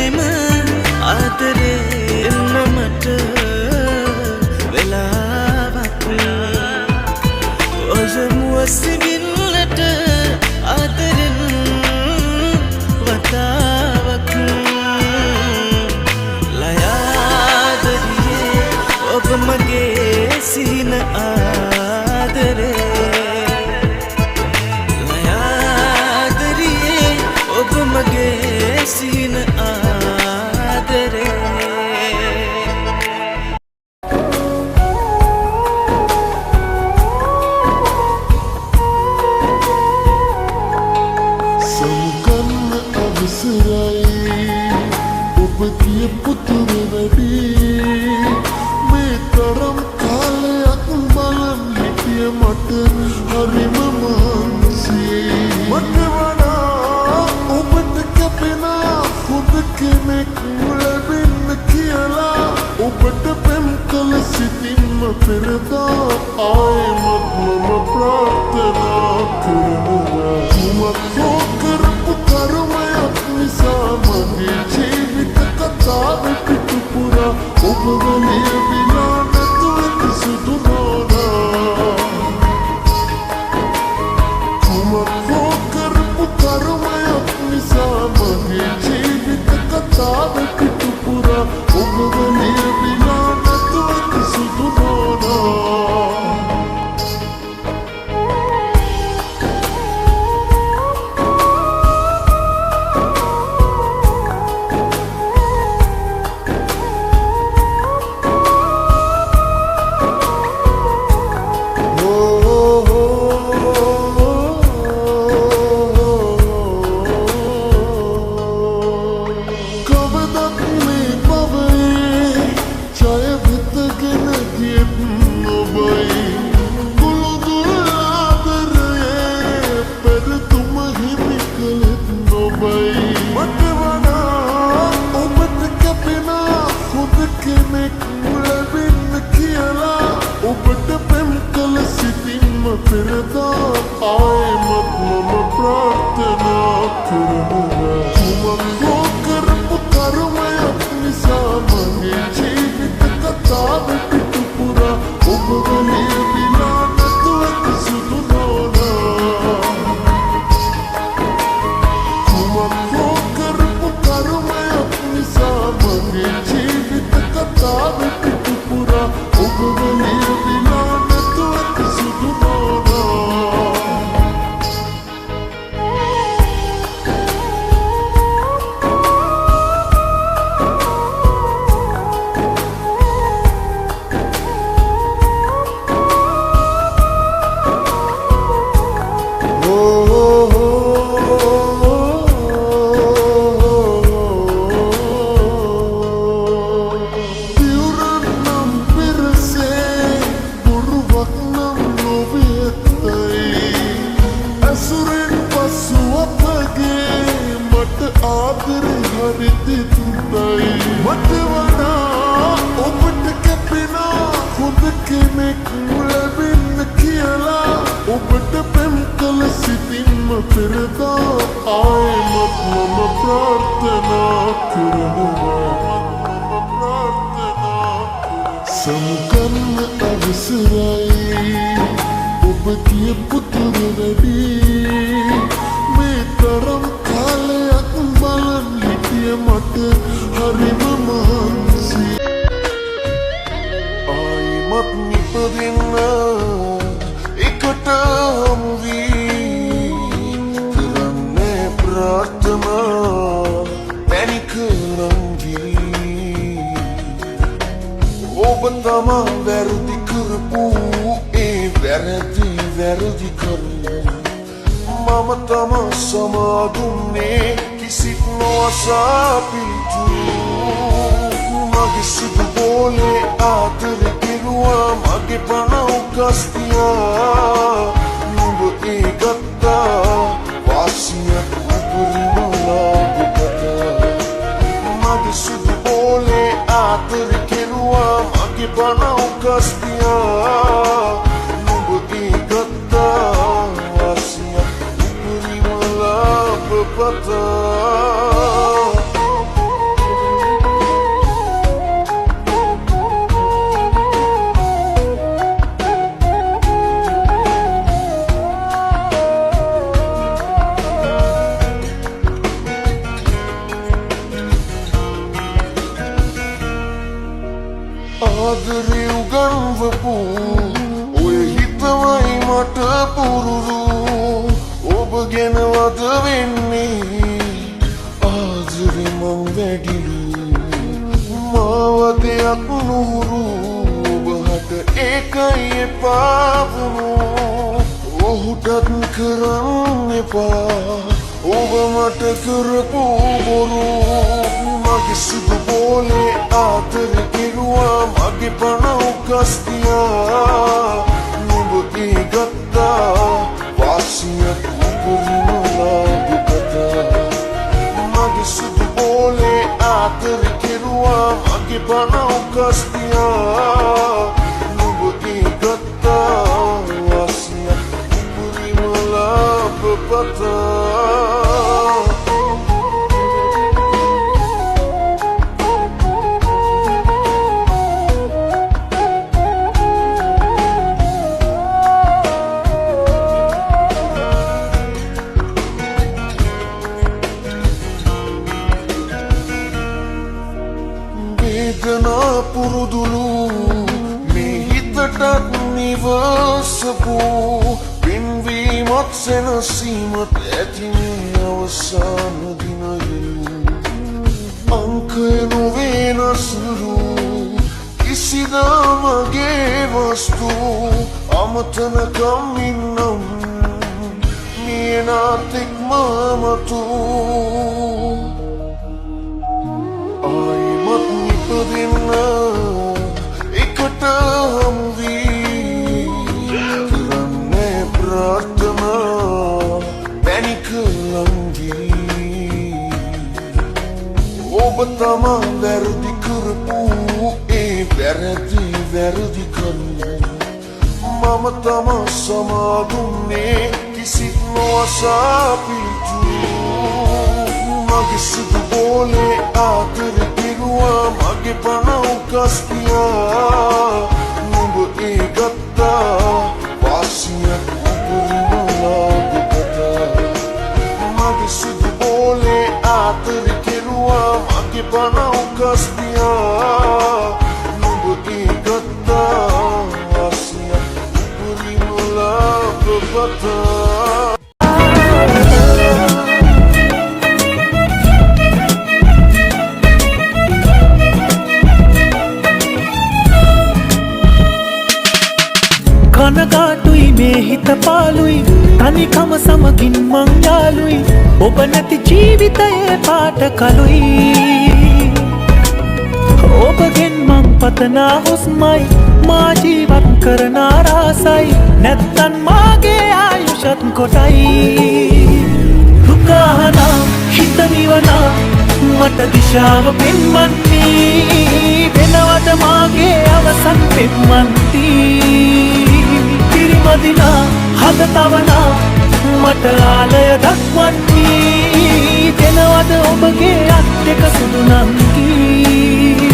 හැම ආදරේ මට වෙලාවක් ඔය මුවසිවිල්ලට ආදරෙන් වතාවක් ලයාදරියේ ඔබ මගේ සිහින ආදරේ ලයාදරියේ ඔබ මගේ සිහින ආදරේ ආදරේ උගන්වපු ඔය හිතවයි මට පුරුදු ඔබ ගැනවද වෙන්නේ ආදරේ මං වැඩිලු මාවතයක් නුහුරු ඔබහට ඒකයි එපා වුණු ඔහුටත් කරන්න එපා ඔබ මට කරපු බොරු මගේ සුදු බෝලේ ආදර කෙරුවා මගේ පණ උකස් තියා නුඹ ඒ ගත්තා වාසියක් උපරිම ලාභකතා මගේ සුදු බෝලේ ආදර කෙරුවා මගේ පණ උකස් තියා නුඹ ඒ ගත්තා වාසියක් උපරිම ලාභකතා වේදනා පුරුදුලු මේ හිතටත් නිවසපු පින්වීමත් සෙනසීමත් ඇතිනේ අවසාන දිනයලු අංකය නොවෙනස්ලු කිසිදා මගේ වස්තු අමතනකම් ඉන්නම් මියනාතෙක් මමතු ඉපදෙන්න එකට හමුවී කරන්නේ ප්‍රාර්ථනා පැණික ලංගී ඔබ තමා වැරදි කරපු ඒ වැරදි කරු මම තමා සමාදුන්නේ කිසිත් නොඅසා පිටු මගේ සුදු බෝලේ ආදර මගේ පණ උකස් තියා නුඹ ඒ ගත්තා වාසියක් උපරිම ලාභකතා මගේ සුදු බෝලේ ආදර කෙරුවා මගේ පණ උකස් තියා නුඹ ඒ ගත්තා වාසියක් උපරිම ලාභකතා කනගාටුයි මේ හිත පාලුයි තනිකම සමගින් මං යාලුයි ඔබ නැති ජීවිතයේ පාට කළුයි ඔබගෙන් මං පතනා හුස්මයි මා ජීවත් කරන ආසයි නැත්තන් මාගේ ආයුෂත් කොටයි දුකහනා හිත නිවනා මට දිශාව පෙන්වන්නේ වෙනවද මාගේ අවසන් පෙන්වන්ති මදිනා හද තවනා මට ආලය දක්වන්නේ දෙනවද ඔබගේ අත් දෙක සුදු නංගී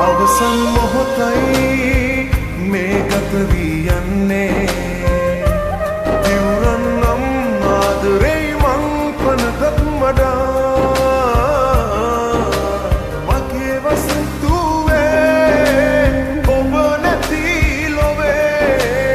අවසන් මොහොතයි මේ ගත වී යන්නේ දිවුරන්නම් ආදරේ මගේ වසන්තුවේ ඔබ නැති ලොවේ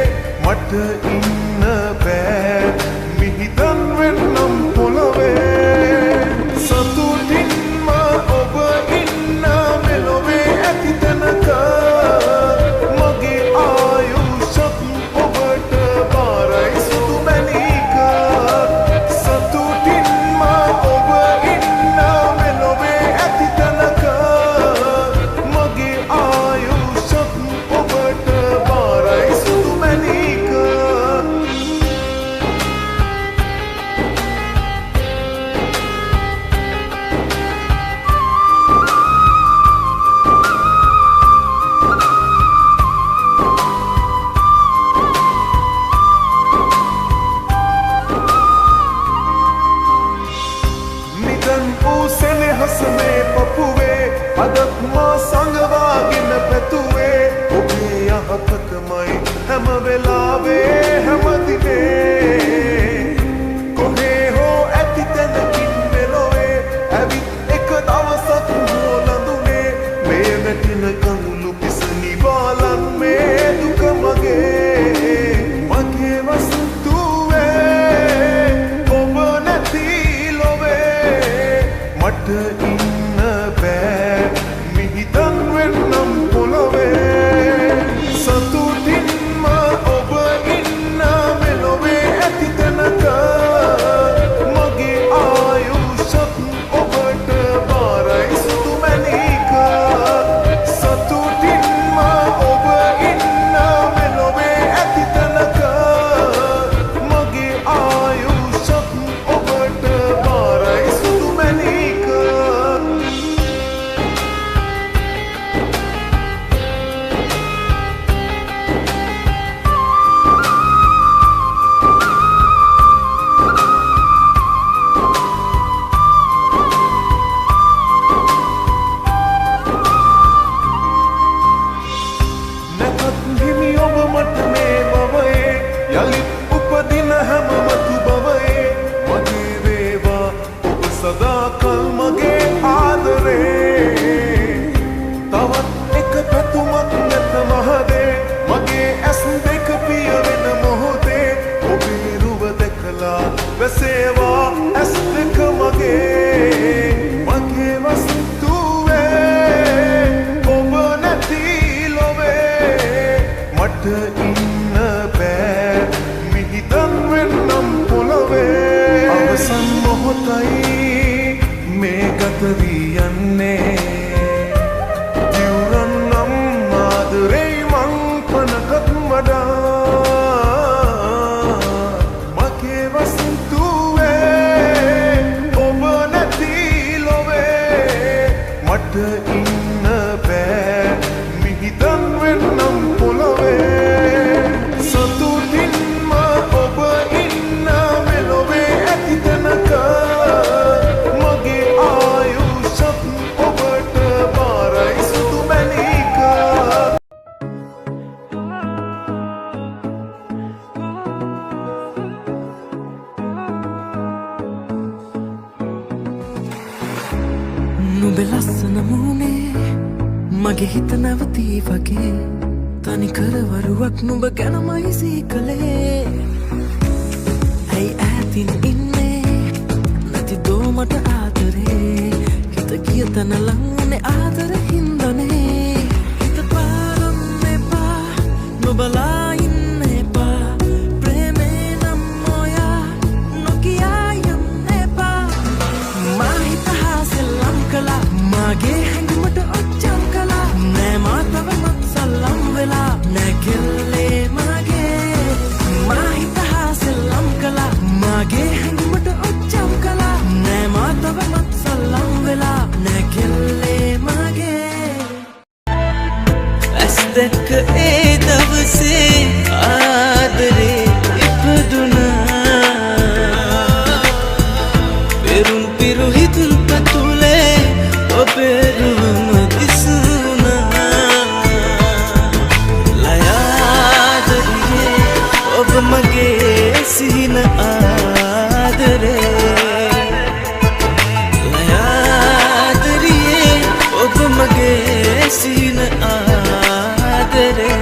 අමතක වී යන්නේ ජීවරන්නම් ආදරේ මං පනකත් වඩා මගේ වසන්තුවේ ඔබ නැති ලොවේ මට ඉන්න බෑ මිහිදන් වෙන්නම් පොළොවේ සතුටින්ම ඔබ ඉන්න මෙලොවේ ඇති තැනක මගේ ආයුෂත් ඔබට බාරයි සුදු මැණික නුඹ ලස්සන මූනේ මගේ හිත නැවතී වගේ තනිකර වරුවක් නුඹ ගැනමයි සීකලේ ඇයි ඈතින් ඉන්නේ නැති දෝමට ආදරේ හිත ගිය තැන ලංනේ ආදර හින්දනේ හිත පාරම් එපා නොබලා ඉන්න එපා ප්‍රේමේ නම් ඔයා නොකියා යන්න එපා මා හිත හා සෙල්ලම් කළා මගේ හැඟීමට ඔච්චම් කළා නෑ මා තවමත් සල්ලම් වෙලා නෑ කෙල්ලේ මගේ මා හිත හා සෙල්ලම් කළා මගේ හැඟීමට ඔච්චම් කළා නෑ මා තවමත් සල්ලම් වෙලා නෑ කෙල්ලේ මගේ ඇස් දැක්ක ඒ දවසේ ආදරේ ඉපදුනා පෙරුම් පිරු හිතුන් පතුලේ ඔබේ රුවම දිසුනා ලයාදරියේ ඔබ මගේ සිහින ආදරේ ලයාදරියේ ඔබ මගේ සිහින ආදරේ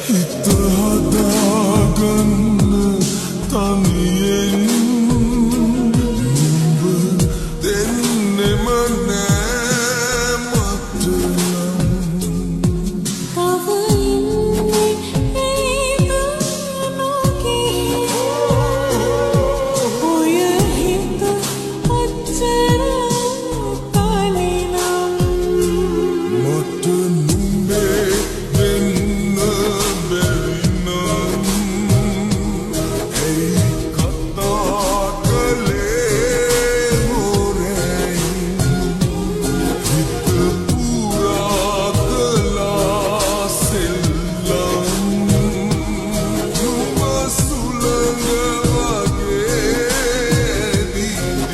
හිත හදාගන්න තනියෙන් නුඹ දෙන්නෙම නෑ මට මට නුඹේ දෙන්න බැරි නම් ඇයි කතා කළේ හොරෙන් හිත පුරා කළා සෙල්ලම් නුඹ සුළඟ වගේ දිදින්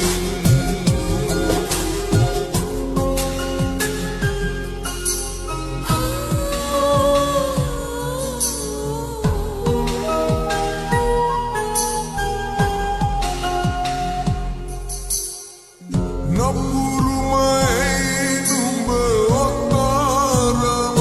නපුරුමයි නුඹ ඔක්තරම්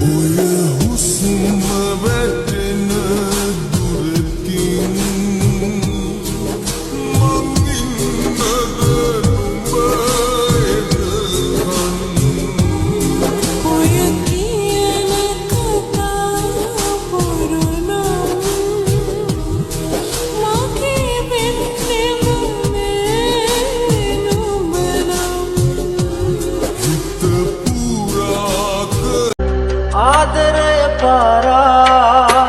ඔය හුස්ම වැටෙන දුරකින් මං ඉන්නද නුඹ හිත පුරා ආදරය පාරා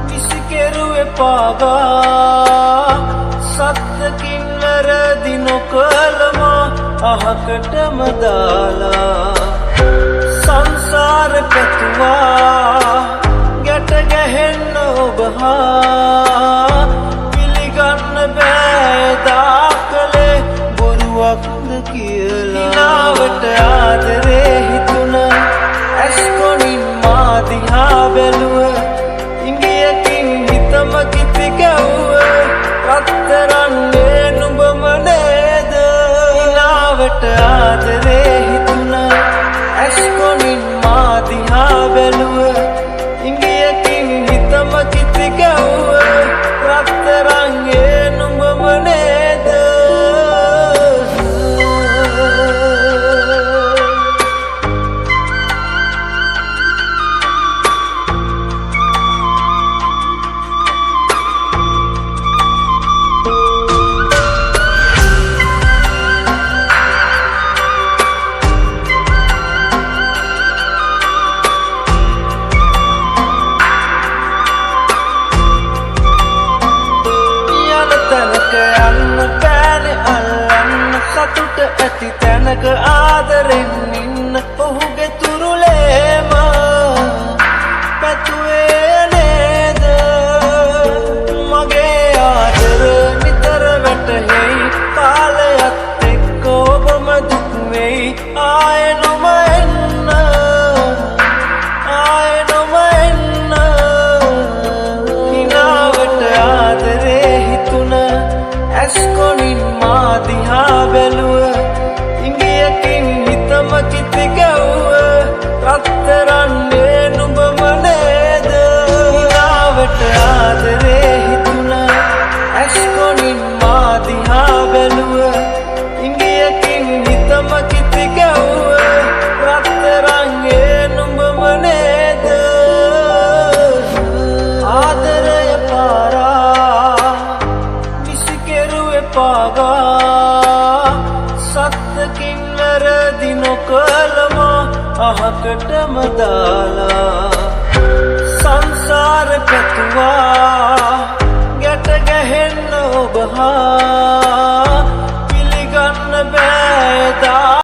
විසිකෙරුවේ පාගා සත්තකින් වැරදි නොකළම අහකටම දාලා සංසාර පැතුවා ගැට ගැහෙන්න ඔබ හා පිළිගන්න බෑ දාකලේ බොරුවක්ද කියලා නාවට ආදරේ හිතුණ ඇස්කොනින් මා දිහා බැලුව ආයෙ නොම එන්න ආයෙ නොම එන්න හිනාවට ආදරේ හිතුන ඇස් කොනින් මා දිහා බැලුව ඉංගියකින් හිතම කිති ගැව්ව රත්තරන්නේ නුඹම නේද හිනාවට ආදරේ හිතුන ඇස් කොනින් මා දිහා බැලුව ඉංගියකින් හිතම කිති ගැව්ව රත්තරන්නේ නුඹම නේද ආදරය පාරා නිසි කෙරුවේ පාගා සත්තකින් වැරදි නොකළම අහකටම දාලා සංසාර පැතුවා ගැට ගැහෙන්න ඔබ හා පිළිගන්න බෑ